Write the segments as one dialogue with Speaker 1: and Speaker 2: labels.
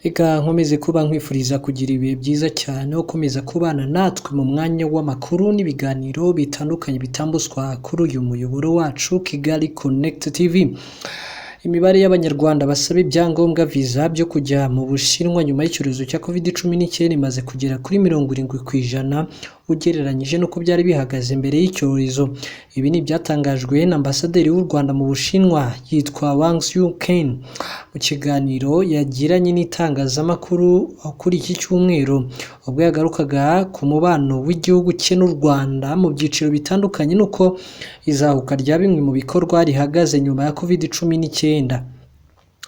Speaker 1: Eka nkomeze kuba nkwifuriza kugira ibihe byiza cyane ukomeza kubana natwe mu mwanya w'amakuru n'ibiganiro bitandukanye bitambuswa kuri uyu muyoboro wacu Kigali Connect TV. Imibare y'abanyarwanda basaba ibyangombwa visa byo kujya mu Bushinwa nyuma y'icyorezo cya COVID-19 imaze kugera kuri 70% ugereranyije nuko byari bihagaze mbere y'icyorezo. Ibi ni byatangajwe na ambasaderi w'u Rwanda mu Bushinwa yitwa Wang Xiuken mu kiganiro yagiranye n'itangazamakuru kuri iki cyumweru ubwo yagarukaga ku mubano w'igihugu cye n'u Rwanda mu byiciro bitandukanye nuko izahuka rya bimwe mu bikorwa rihagaze nyuma ya COVID-19.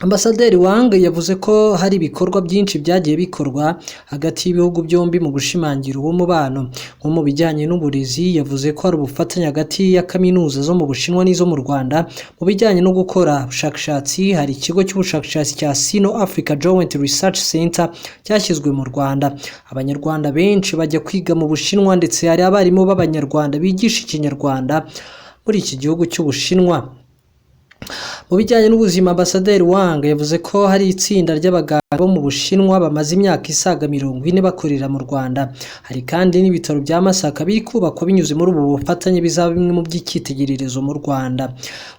Speaker 1: Ambasaderi Wang yavuze ko hari ibikorwa byinshi byagiye bikorwa hagati y'ibihugu byombi mu gushimangira uwo mubano. Nko mu bijyanye n'uburezi yavuze ko hari ubufatanye hagati ya kaminuza zo mu Bushinwa n'izo mu Rwanda. Mu bijyanye no gukora ubushakashatsi hari ikigo cy'ubushakashatsi cya Sino-Africa Joint Research Center cyashyizwe mu Rwanda. Abanyarwanda benshi bajya kwiga mu Bushinwa ndetse hari abarimu b'Abanyarwanda bigisha Ikinyarwanda muri iki gihugu cy'Ubushinwa. Mu bijyanye n'ubuzima, ambasaderi Wang yavuze ko hari itsinda ry'abaganga bo mu Bushinwa bamaze imyaka isaga 40 bakorera mu Rwanda. Hari kandi n'ibitaro bya Masaka biri kubakwa binyuze muri ubu bufatanye bizaba bimwe mu by'icyitegererezo mu Rwanda.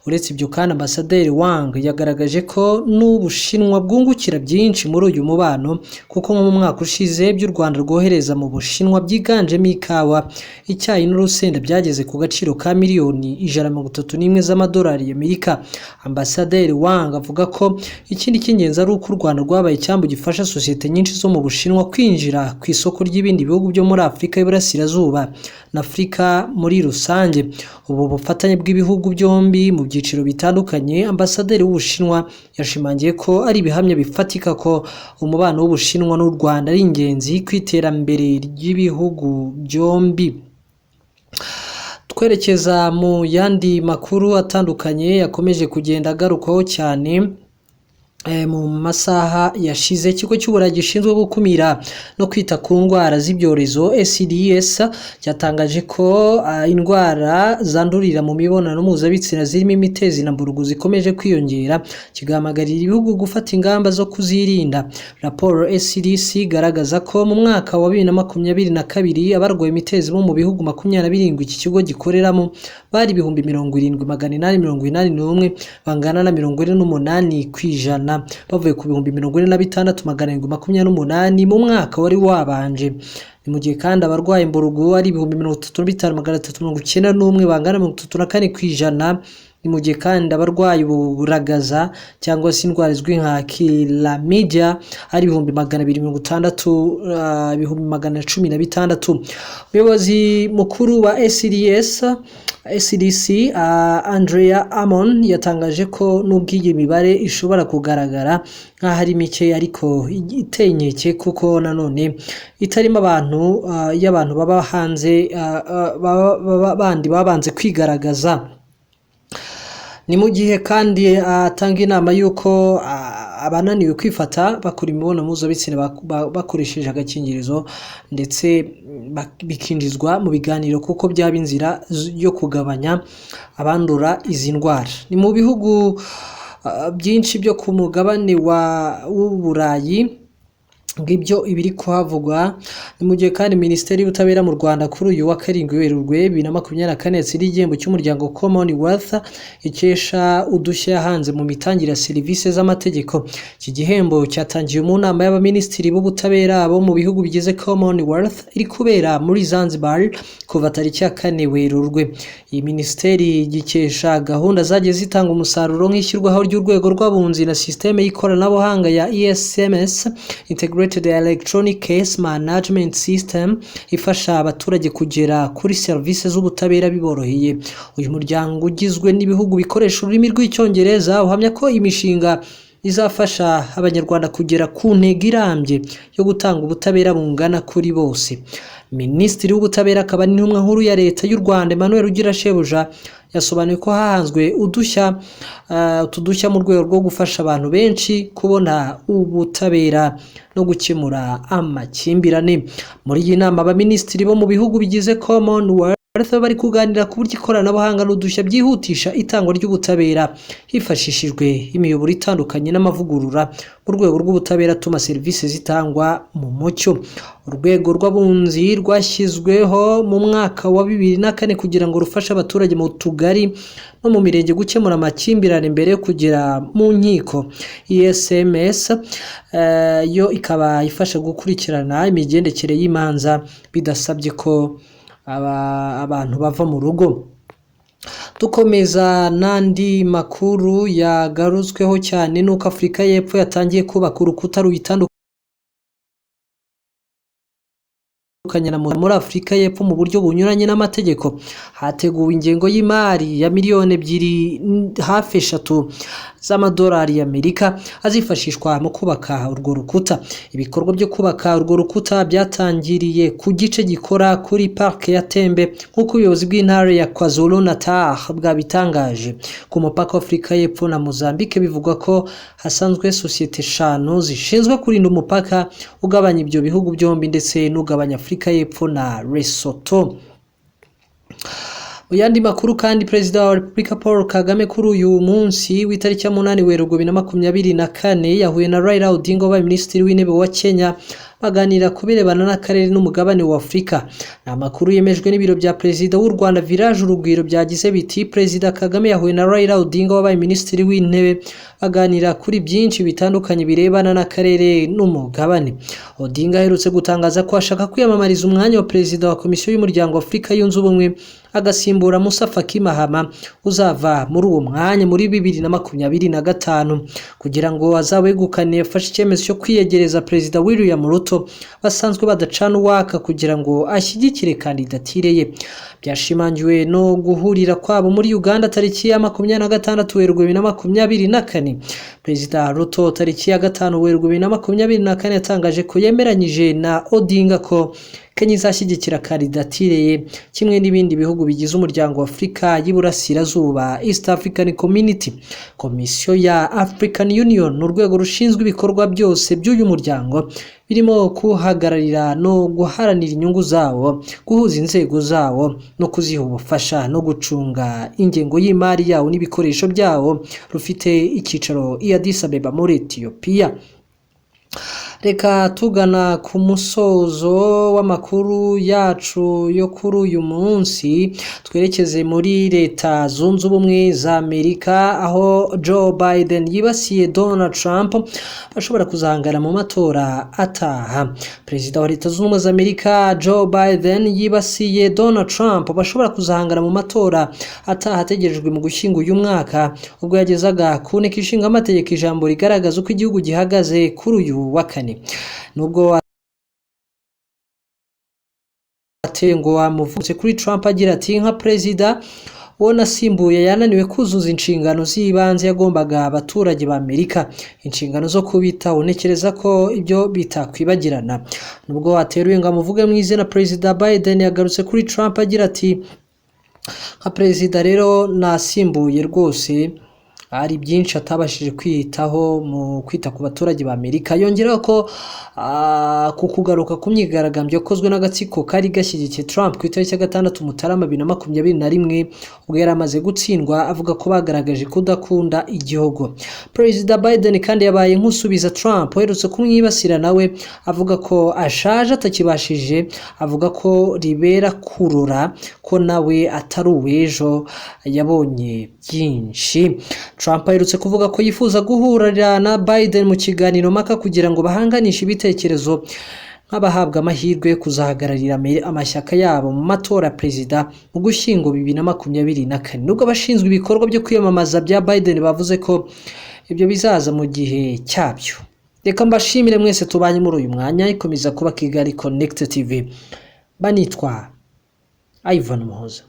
Speaker 1: Uretse ibyo kandi ambasaderi Wang yagaragaje ko n'Ubushinwa bwungukira byinshi muri uyu mubano kuko mu mwaka ushize by'u Rwanda rwohereza mu Bushinwa byiganjemo ikawa, icyayi n'urusenda byageze ku gaciro ka miliyoni 131 z'amadolari y'Amerika. Ambasaderi Wang avuga ko ikindi cy'ingenzi ari uko u Rwanda rwabaye icyambu gifasha sosiyete nyinshi zo mu Bushinwa kwinjira ku isoko ry'ibindi bihugu byo muri Afurika y'Iburasirazuba na Afurika muri rusange. Ubu bufatanye bw'ibihugu byombi mu byiciro bitandukanye, ambasaderi w'Ubushinwa yashimangiye ko ari ibihamya bifatika ko umubano w'Ubushinwa n'u Rwanda ari ingenzi ku iterambere ry'ibihugu byombi. Twerekeza mu yandi makuru atandukanye yakomeje kugenda agarukaho cyane mu masaha yashize. Ikigo cy'Uburayi gishinzwe gukumira no kwita ku ndwara z'ibyorezo ECDS cyatangaje ko indwara zandurira mu mibonano mpuzabitsina zirimo imitezi na mburugu zikomeje kwiyongera, kigahamagarira ibihugu gufata ingamba zo kuzirinda. Raporo ECDC igaragaza ko mu mwaka wa 2022 abarwaye imitezi bo mu bihugu 27 iki kigo gikoreramo bari 70,881 bangana na 48%, bavuye ku 46,728 mu mwaka wari wabanje. Ni mu gihe kandi abarwaye imburugu ari 35,391 bangana na 34%. Ni mu gihe kandi abarwaye uburagaza cyangwa se indwara izwi nka chlamydia ari 216,116. Umuyobozi mukuru wa ECDC Andrea Amon yatangaje ko nubwo iyi mibare ishobora kugaragara nk'aho ari mike ariko itenyeke kuko nanone itarimo y'abantu baba hanze bandi babanze kwigaragaza. Ni mu gihe kandi atanga inama y'uko abananiwe kwifata bakora imibonano mpuzabitsina bakoresheje agakingirizo ndetse bikinjizwa mu biganiro kuko byaba inzira yo kugabanya abandura izi ndwara. Ni mu bihugu byinshi byo ku mugabane w'Uburayi ngibyo ibiri kuhavugwa. Ni mu gihe kandi Minisiteri y'Ubutabera mu Rwanda kuri uyu wa 7 Werurwe 2024 yatsiriye igihembo cy'umuryango Commonwealth ikesha udushya yahanze mu mitangire ya serivisi z'amategeko. Iki gihembo cyatangiye mu nama y'abaminisitiri b'ubutabera bo mu bihugu bigize Commonwealth iri kubera muri Zanzibar kuva tariki ya 4 Werurwe. Iyi minisiteri gikesha gahunda zagiye zitanga umusaruro nk'ishyirwaho ry'urwego rw'abunzi na systeme y'ikoranabuhanga ya ESMS Integrated Electronic Case Management System ifasha abaturage kugera kuri serivisi z'ubutabera biboroheye. Uyu muryango ugizwe n'ibihugu bikoresha ururimi rw'Icyongereza uhamya ko imishinga izafasha abanyarwanda kugera ku ntego irambye yo gutanga ubutabera bungana kuri bose. Minisitiri w'Ubutabera akaba n'intumwa nkuru ya Leta y'u Rwanda Emmanuel Ugirashebuja yasobanuye ko hahanzwe utudushya mu rwego rwo gufasha abantu benshi kubona ubutabera no gukemura amakimbirane. Muri iyi nama abaminisitiri bo mu bihugu bigize Commonwealth Arthur bari kuganira ku buryo ikoranabuhanga n'udushya byihutisha itangwa ry'ubutabera hifashishijwe imiyoboro itandukanye n'amavugurura mu rwego rw'ubutabera atuma serivisi zitangwa mu mucyo. Urwego rw'abunzi rwashyizweho mu mwaka wa 2004 kugira ngo rufashe abaturage mu tugari no mu mirenge gukemura amakimbirane mbere yo kugera mu nkiko. ESMS yo ikaba ifasha gukurikirana imigendekere y'imanza bidasabye ko abantu bava mu rugo. Dukomeza n'andi makuru yagarutsweho cyane nuko Afurika y'Epfo yatangiye kubaka urukuta ruyitandukanya muri Afurika y'Epfo mu buryo bunyuranye n'amategeko. Hateguwe ingengo y'imari ya miliyoni 2.3 z'amadolari y'Amerika azifashishwa mu kubaka urwo rukuta. Ibikorwa byo kubaka urwo rukuta byatangiriye ku gice gikora kuri parke ya Tembe nk'uko ubuyobozi bw'intara ya KwaZulu-Natal bwabitangaje. Ku mupaka wa Afurika y'Epfo na Mozambique bivugwa ko hasanzwe sosiyete 5 zishinzwe kurinda umupaka ugabanya ibyo bihugu byombi ndetse n'ugabanya Afurika y'Epfo na Lesotho. Mu yandi makuru kandi Perezida wa Repubulika Paul Kagame kuri uyu munsi w'itariki ya 8 Werurwe 2024 yahuye na Raila Odinga wabaye Minisitiri w'Intebe wa Kenya baganira ku birebana n'akarere n'umugabane wa Afurika. Ni amakuru yemejwe n'ibiro bya Perezida w'u Rwanda Village Urugwiro byagize biti Perezida Kagame yahuye na Raila Odinga wabaye Minisitiri w'Intebe baganira kuri byinshi bitandukanye birebana n'akarere n'umugabane. Odinga aherutse gutangaza ko ashaka kwiyamamariza umwanya wa Perezida wa Komisiyo y'Umuryango wa Afurika yunze ubumwe agasimbura Musa Faki Mahama uzava muri uwo mwanya muri 2025 kugira ngo azawegukane. Yafashe icyemezo cyo kwiyegereza Perezida William Ruto basanzwe badacana uwaka kugira ngo ashyigikire kandidatire ye. Byashimangiwe no guhurira kwabo muri Uganda tariki ya 26 Werurwe 2024. Perezida Ruto tariki ya 5 Werurwe 2024 yatangaje ko yemeranyije na Odinga ko Kenya izashyigikira kandidatire ye kimwe n'ibindi bihugu bigize umuryango wa Afurika y'Iburasirazuba East African Community. Komisiyo ya African Union n'urwego rushinzwe ibikorwa byose by'uyu muryango birimo kuhagararira no guharanira inyungu zawo, guhuza inzego zawo no kuziha ubufasha no gucunga ingengo y'imari yawo n'ibikoresho byawo, rufite icyicaro i Addis Abeba muri Ethiopia. Reka tugana ku musozo w'amakuru yacu yo kuri uyu munsi twerekeze muri Leta Zunze Ubumwe za Amerika aho Joe Biden yibasiye Donald Trump bashobora kuzahangana mu matora ataha. Perezida wa Leta Zunze Ubumwe za Amerika Joe Biden yibasiye Donald Trump bashobora kuzahangana mu matora ataha ategerejwe mu Gushyingo uyu mwaka ubwo yagezaga ku nteko ishinga amategeko ijambo rigaragaza uko igihugu gihagaze kuri uyu wa kane. Nubwo atengo amuvutse kuri Trump agira ati nka perezida wona simbuye yananiwe kuzuza inshingano z'ibanze yagombaga abaturage ba Amerika, inshingano zo kubitaho. Ntekereza ko ibyo bitakwibagirana. Nubwo ateruye ngo amuvuge mu izina, Perezida Biden yagarutse kuri Trump agira ati nka perezida rero nasimbuye rwose hari byinshi atabashije kwitaho mu kwita ku baturage ba Amerika. Yongeraho ko ku kugaruka ku myigaragambyo yakozwe n'agatsiko kari gashyigikiye Trump ku itariki ya 6 Mutarama 2021 ubwo yari amaze gutsindwa, avuga ko bagaragaje kudakunda igihugu. Perezida Biden kandi yabaye nk'usubiza Trump uherutse kumwibasira nawe avuga ko ashaje atakibashije, avuga ko ribera kurora ko nawe atari uwejo yabonye byinshi. Trump aherutse kuvuga ko yifuza guhurira na Biden mu kiganiro mpaka kugira ngo bahanganishe ibitekerezo nk'abahabwa amahirwe yo kuzahagararira amashyaka yabo mu matora ya perezida mu Gushyingo 2024. Nubwo abashinzwe ibikorwa byo kwiyamamaza bya Biden bavuze ko ibyo bizaza mu gihe cyabyo. Reka mbashimire mwese tubanye muri uyu mwanya. Ikomeza kuba Kigali Connect TV. Banitwa Ivan Muhoza.